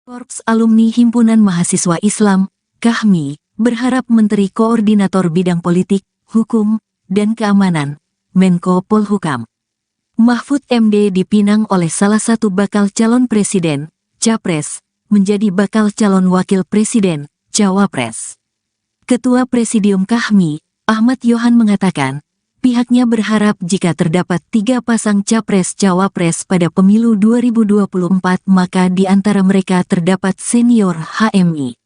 Korps Alumni Himpunan Mahasiswa Islam, KHMI, berharap Menteri Koordinator Bidang Politik, Hukum, dan Keamanan, Menko Polhukam, Mahfud MD dipinang oleh salah satu bakal calon presiden, Capres, menjadi bakal calon wakil presiden, Cawapres. Ketua Presidium KHMI, Ahmad Yohan mengatakan, pihaknya berharap jika terdapat 3 pasang Capres-Cawapres pada pemilu 2024 maka di antara mereka terdapat senior HMI.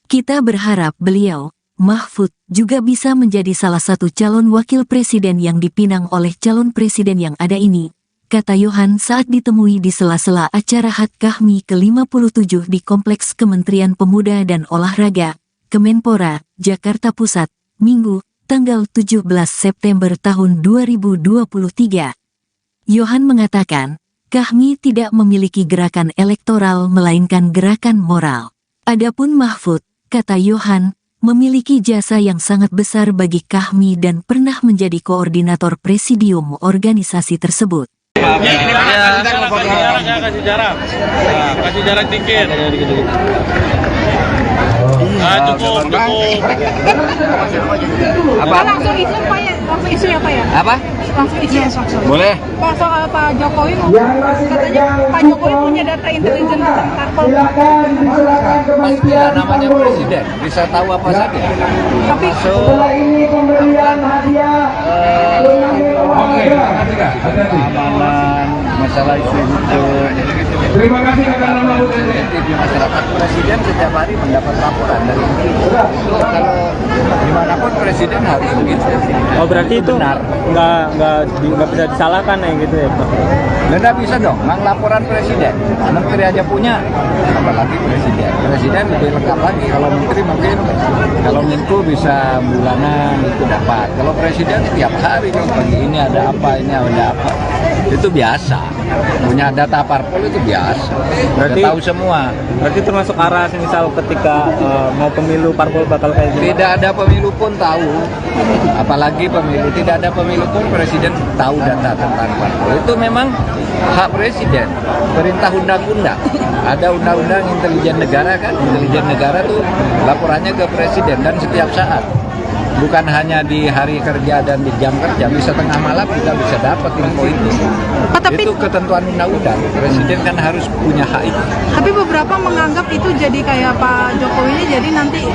Kita berharap beliau, Mahfud, juga bisa menjadi salah satu calon wakil presiden yang dipinang oleh calon presiden yang ada ini, kata Yohan saat ditemui di sela-sela acara HUT KHMI ke-57 di Kompleks Kementerian Pemuda dan Olahraga, Kemenpora, Jakarta Pusat, Minggu, tanggal 17 September tahun 2023. Yohan mengatakan, KHMI tidak memiliki gerakan elektoral melainkan gerakan moral. Adapun Mahfud, kata Yohan, memiliki jasa yang sangat besar bagi KHMI dan pernah menjadi koordinator presidium organisasi tersebut. Kasih jarak dikit. Cukup. Apa? Langsung isu ya Pak ya? Apa? Langsung isu. Boleh. Pak soal Pak Jokowi katanya Pak Jokowi punya data intelijen tentang parpol. Pasti namanya presiden, bisa tahu apa saja. Tapi setelah ini pemberian hadiah keamanan, masalah isu itu. Terima kasih karena di masyarakat presiden setiap hari mendapat laporan dari itu. Kalau dimanapun presiden harus begitu. Oh berarti itu benar. Nggak bisa disalahkan ya gitu ya Pak? Nggak bisa dong, laporan presiden. Menteri aja punya, apalagi presiden. Presiden lebih lengkap lagi. Kalau menteri mungkin, kalau Menko bisa bulanan itu dapat. Kalau presiden tiap hari kan pagi ini ada apa, ini ada apa. Itu biasa. Punya data parpol itu biasa. Berarti tahu semua. Berarti termasuk arah misal ketika mau pemilu parpol bakal kayak gitu. Tidak ada pemilu pun tahu, apalagi pemilu. Tidak ada pemilu pun presiden tahu data tentang parpol. Itu memang hak presiden, perintah undang-undang. Ada undang-undang intelijen negara kan, intelijen negara tuh laporannya ke presiden dan setiap saat. Bukan hanya di hari kerja dan di jam kerja, bisa tengah malam kita bisa dapat info itu. Itu ketentuan undang-undang, presiden kan harus punya hak itu. Tapi beberapa menganggap itu jadi kayak Pak Jokowi jadi nanti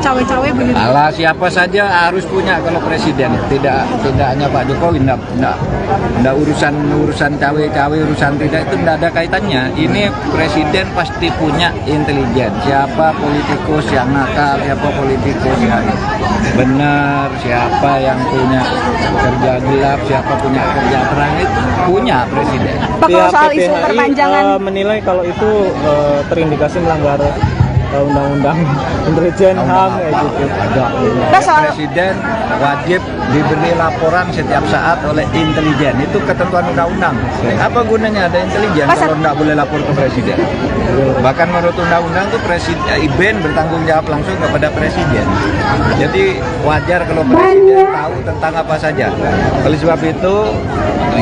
cawe-cawe begitu. Alah, siapa saja harus punya kalau presiden. Tidak hanya Pak Jokowi, enggak urusan cawe-cawe, urusan tidak itu enggak ada kaitannya. Ini presiden pasti punya intelijen. Siapa politikus yang nakal, siapa politikus yang benar, siapa yang punya kerja gelap, siapa punya kerja terang, itu punya presiden. Pak, kalau soal isu perpanjangan menilai kalau itu terindikasi melanggar undang-undang intelijen HAM kayak gitu. Presiden wajib diberi laporan setiap saat oleh intelijen. Itu ketentuan undang-undang. Apa gunanya ada intelijen kalau tidak boleh lapor ke presiden? Bahkan menurut undang-undang itu IBEN bertanggung jawab langsung kepada presiden. Jadi wajar kalau presiden tahu tentang apa saja. Oleh sebab itu,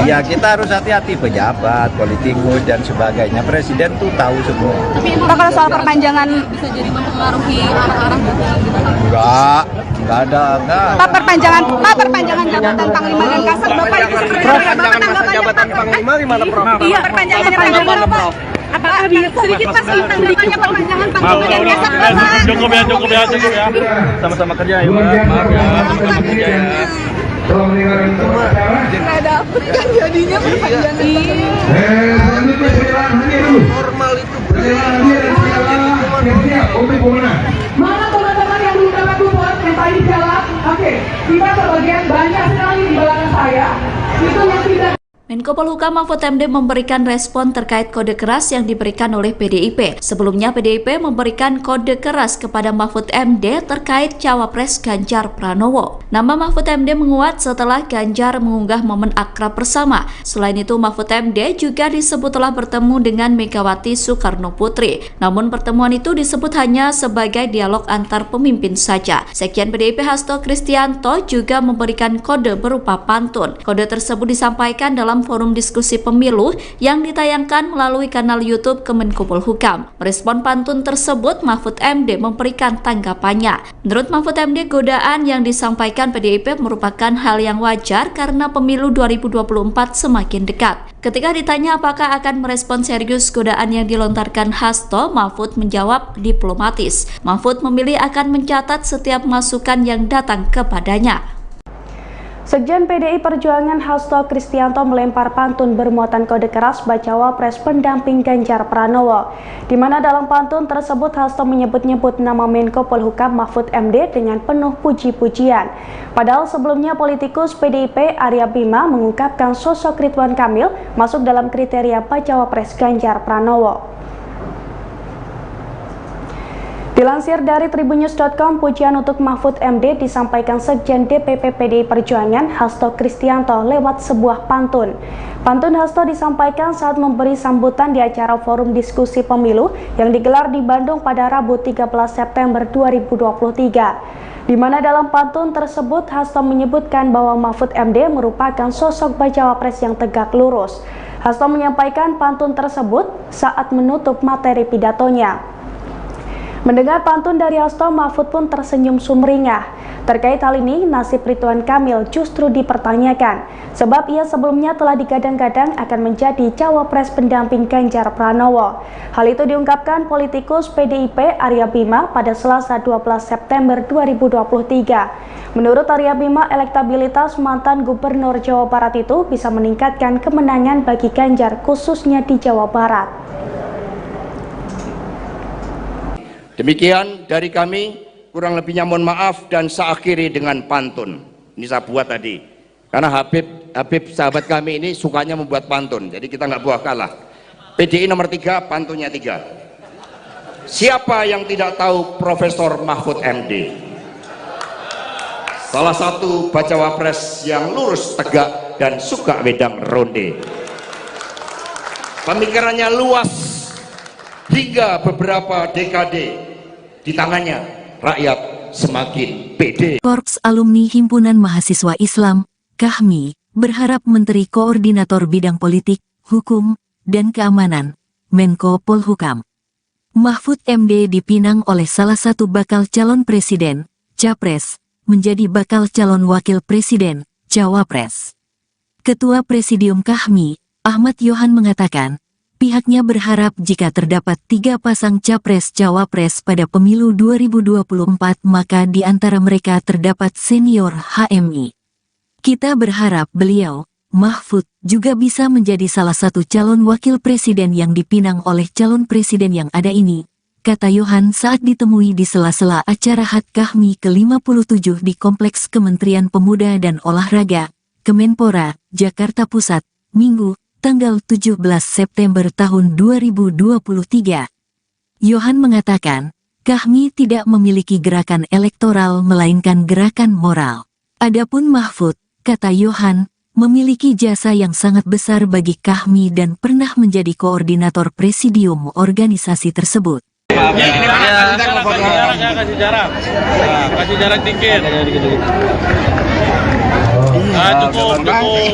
ya kita harus hati-hati, pejabat, politikus dan sebagainya. Presiden tuh tahu semua. Pak, kalau soal perpanjangan bisa jadi mempengaruhi arah-arah gitu. Enggak ada. Pak, perpanjangan jabatan Panglima dan Kasat Bapak itu seperti apa? Panjangan masa jabatan Panglima gimana, Prof? Iya, perpanjangan Bapak. Apakah sedikit Pak tanggapannya perpanjangan Panglima dan Kasat Bapak? Cukup ya. Sama-sama kerja ya Pak. Maaf ya, sama-sama kerja ya. Nggak dapet kan jadinya perpanjangan. Normal itu. Mana teman-teman yang belum dapat kupon yang tadi jalan? Oke, kita sebagian banyak sekali di belakang saya. Itu yang tidak. Menko Polhukam Mahfud MD memberikan respon terkait kode keras yang diberikan oleh PDIP. Sebelumnya PDIP memberikan kode keras kepada Mahfud MD terkait Cawapres Ganjar Pranowo. Nama Mahfud MD menguat setelah Ganjar mengunggah momen akrab bersama. Selain itu Mahfud MD juga disebut telah bertemu dengan Megawati Soekarno Putri. Namun pertemuan itu disebut hanya sebagai dialog antar pemimpin saja. Sekjen PDIP Hasto Kristianto juga memberikan kode berupa pantun. Kode tersebut disampaikan dalam forum diskusi pemilu yang ditayangkan melalui kanal YouTube Kemenko Polhukam. Merespon pantun tersebut, Mahfud MD memberikan tanggapannya. Menurut Mahfud MD, godaan yang disampaikan PDIP merupakan hal yang wajar karena pemilu 2024 semakin dekat. Ketika ditanya apakah akan merespon serius godaan yang dilontarkan Hasto, Mahfud menjawab diplomatis. Mahfud memilih akan mencatat setiap masukan yang datang kepadanya. Sekjen PDI Perjuangan Hasto Kristianto melempar pantun bermuatan kode keras bacawa pres pendamping Ganjar Pranowo, di mana dalam pantun tersebut Hasto menyebut-nyebut nama Menko Polhukam Mahfud MD dengan penuh puji-pujian. Padahal sebelumnya politikus PDIP Arya Bima mengungkapkan sosok Ridwan Kamil masuk dalam kriteria bacawa pres Ganjar Pranowo. Dilansir dari tribunnews.com, pujian untuk Mahfud MD disampaikan Sekjen DPP PDI Perjuangan Hasto Kristianto lewat sebuah pantun. Pantun Hasto disampaikan saat memberi sambutan di acara forum diskusi pemilu yang digelar di Bandung pada Rabu 13 September 2023. Di mana dalam pantun tersebut Hasto menyebutkan bahwa Mahfud MD merupakan sosok bacawa pres yang tegak lurus. Hasto menyampaikan pantun tersebut saat menutup materi pidatonya. Mendengar pantun dari Hasto, Mahfud pun tersenyum sumringah. Terkait hal ini, nasib Ridwan Kamil justru dipertanyakan, sebab ia sebelumnya telah digadang-gadang akan menjadi cawapres pendamping Ganjar Pranowo. Hal itu diungkapkan politikus PDIP Arya Bima pada Selasa 12 September 2023. Menurut Arya Bima, elektabilitas mantan Gubernur Jawa Barat itu bisa meningkatkan kemenangan bagi Ganjar khususnya di Jawa Barat. Demikian dari kami, kurang lebihnya mohon maaf dan saya akhiri dengan pantun. Ini saya buat tadi, karena Habib sahabat kami ini sukanya membuat pantun, jadi kita nggak buah kalah. PDI nomor 3, pantunnya 3. Siapa yang tidak tahu Profesor Mahfud MD? Salah satu bacawa pres yang lurus tegak dan suka wedang ronde. Pemikirannya luas hingga beberapa dekade. Di tangannya rakyat semakin pede. Korps Alumni Himpunan Mahasiswa Islam, KHMI, berharap Menteri Koordinator Bidang Politik, Hukum, dan Keamanan, Menko Polhukam, Mahfud MD dipinang oleh salah satu bakal calon presiden, Capres, menjadi bakal calon wakil presiden, Cawapres. Ketua Presidium KHMI, Ahmad Yohan mengatakan, pihaknya berharap jika terdapat 3 pasang Capres-Cawapres pada pemilu 2024 maka di antara mereka terdapat senior HMI. Kita berharap beliau, Mahfud, juga bisa menjadi salah satu calon wakil presiden yang dipinang oleh calon presiden yang ada ini, kata Yohan saat ditemui di sela-sela acara HUT KHMI ke-57 di Kompleks Kementerian Pemuda dan Olahraga, Kemenpora, Jakarta Pusat, Minggu, tanggal 17 September tahun 2023. Yohan mengatakan, KHMI tidak memiliki gerakan elektoral melainkan gerakan moral. Adapun Mahfud, kata Yohan, memiliki jasa yang sangat besar bagi KHMI dan pernah menjadi koordinator presidium organisasi tersebut. Kasih jarak dikit. Cukup.